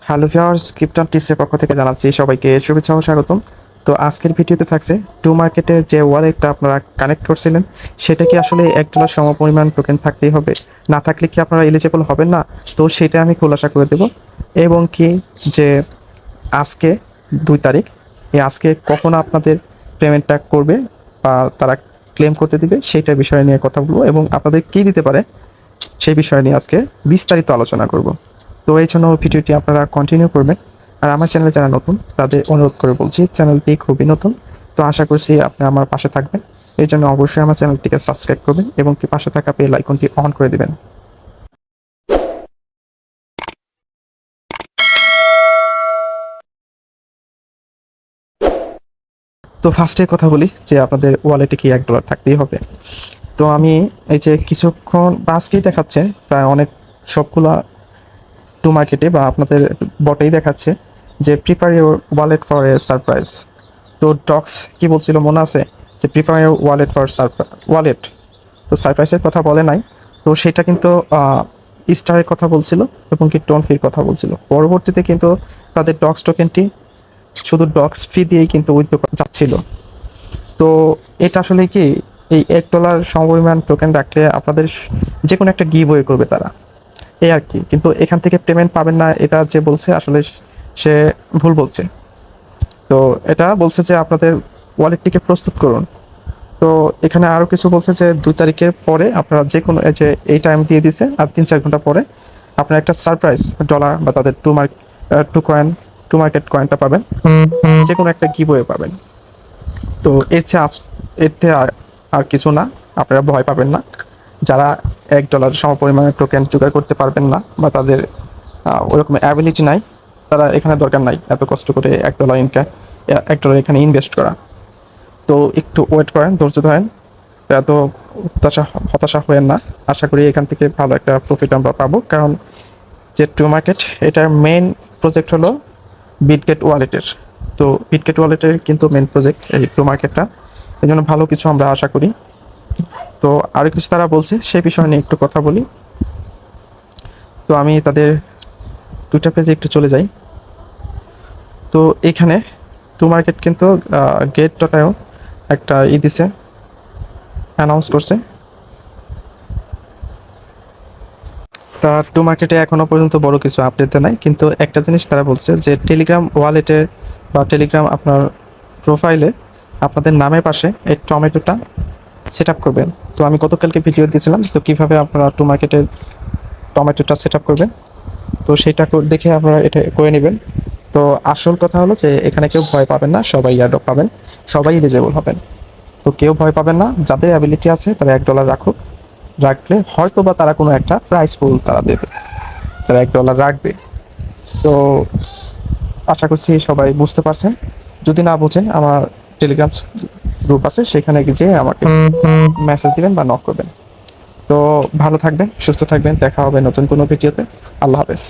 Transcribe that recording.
Hello viewers, krypton টিপসের পক্ষ থেকে জানাচ্ছি সবাইকে শুভেচ্ছা ও স্বাগতম। তো আজকের ভিডিওতে থাকছে টু মার্কেটে যে ওয়ালেটটা আপনারা কানেক্ট করছিলেন সেটা কি আসলে $1 সমপরিমাণ টোকেন থাকতেই হবে, না থাকলে কি আপনারা এলিজিবল হবেন না? তো সেটা আমি খোলাসা করে দেব। এবং কি যে আজকে 2 তারিখ, আজকে কখন আপনাদের পেমেন্টটা করবে বা তারা ক্লেম করতে দিবে সেইটা বিষয় নিয়ে কথা বলবো, এবং আপনাদের কী দিতে পারে সেই বিষয় নিয়ে আজকে বিস্তারিত আলোচনা করব। তো এই জন্য ভিডিওটি আপনারা কন্টিনিউ করবেন। আর আমার চ্যানেলে যারা নতুন তাদের অনুরোধ করে বলছি, চ্যানেলটি খুবই নতুন, তো আশা করছি আপনি আমার পাশে থাকবেন। এই জন্য অবশ্যই আমার চ্যানেলটিকে সাবস্ক্রাইব করবেন এবং কি পাশে থাকা বেল আইকনটি অন করে দিবেন। তো ফার্স্টে কথা বলি যে আপনাদের ওয়ালেটে কি $1 থাকতেই হবে। তো আমি এই যে কিছুক্ষণ বা আজকেই দেখাচ্ছে প্রায় অনেক সবগুলা টু মার্কেটে বা আপনাদের বটেই দেখাচ্ছে যে prepare your wallet for a surprise. তো ডক্স কি বলছিল মনে আছে, যে prepare your wallet for wallet, তো সারপ্রাইজের কথা বলে নাই। তো সেটা কিন্তু স্টারের কথা বলছিল এবং কি টোন ফির কথা বলছিল। পরবর্তীতে কিন্তু তাদের ডক্স টোকেনটি শুধু ডক্স ফি দিয়েই কিন্তু উইথড্র যাচ্ছিল। তো এটা আসলে কি, এই $1 সমপরিমাণ টোকেন রাখলে আপনাদের যে কোনো একটা গিভ ওয়ে করবে তারা, এই আর কি। কিন্তু এখান থেকে পেমেন্ট পাবেন না এটা যে বলছে, আসলে সে ভুল বলছে। তো এটা বলছে যে আপনাদের ওয়ালেটটিকে প্রস্তুত করুন। তো এখানে আরও কিছু বলছে যে 2 তারিখের পরে আপনারা যে কোনো যে এই টাইম দিয়ে দিছে, আর 3-4 ঘন্টা পরে আপনারা একটা সারপ্রাইজ ডলার বা তাদের টু মার্কেট কয়েনটা পাবেন, যে কোনো একটা গিভওয়ে পাবেন। তো এর চেয়ে আর আর কিছু না, আপনারা ভয় পাবেন না। যারা $1 সমপরিমাণের টোকেন জোগাড় করতে পারবেন না বা তাদের ওরকম অ্যাবিলিটি নাই, তারা এখানে দরকার নাই এত কষ্ট করে $1 এখানে ইনভেস্ট করা। তো একটু ওয়েট করেন, ধৈর্য ধরেন, এত হতাশা হয়েন না। আশা করি এখান থেকে ভালো একটা প্রফিট আমরা পাবো, কারণ যে টু মার্কেট এটার মেইন প্রজেক্ট হলো বিটগেট ওয়ালেটের। তো বিটগেট ওয়ালেটের কিন্তু মেইন প্রজেক্ট এই টু মার্কেটটা, এই জন্য ভালো কিছু আমরা আশা করি। তো আরও কিছু তারা বলছে সেই বিষয় নিয়ে একটু কথা বলি। তো আমি তাদের টুইটার পেজে একটু চলে যাই। তো এখানে টু মার্কেট কিন্তু গেটটাও একটা দিছে, অ্যানাউন্স করছে। তা টু মার্কেটে এখনও পর্যন্ত বড় কিছু আপডেট দেয় নাই, কিন্তু একটা জিনিস তারা বলছে যে টেলিগ্রাম ওয়ালেটে বা টেলিগ্রাম আপনার প্রোফাইলে আপনাদের নামের পাশে এই টমেটোটা সেট আপ করবেন। তো আমি গতকালকে ভিডিও দিয়েছিলাম তো কীভাবে আপনারা টু মার্কেটের টমেটোটা সেট আপ করবেন, তো সেটা দেখে আপনারা এটা করে নেবেন। তো আসল কথা হলো যে এখানে কেউ ভয় পাবেন না, সবাই ইয়ারড্রপ পাবেন, সবাই এলিজেবল হবেন। তো কেউ ভয় পাবেন না, যাদের অ্যাবিলিটি আছে তারা $1 রাখুক, রাখলে হয়তো বা তারা কোনো একটা প্রাইস পুল তারা দেবে যারা $1 রাখবে। তো আশা করছি সবাই বুঝতে পারছেন। যদি না বুঝেন আমার টেলিগ্রাম গ্রুপ আছে, সেখানে গিয়ে আমাকে মেসেজ দিবেন বা নক করবেন। তো ভালো থাকবেন, সুস্থ থাকবেন, দেখা হবে নতুন কোনো ভিডিওতে। আল্লাহ হাফেজ।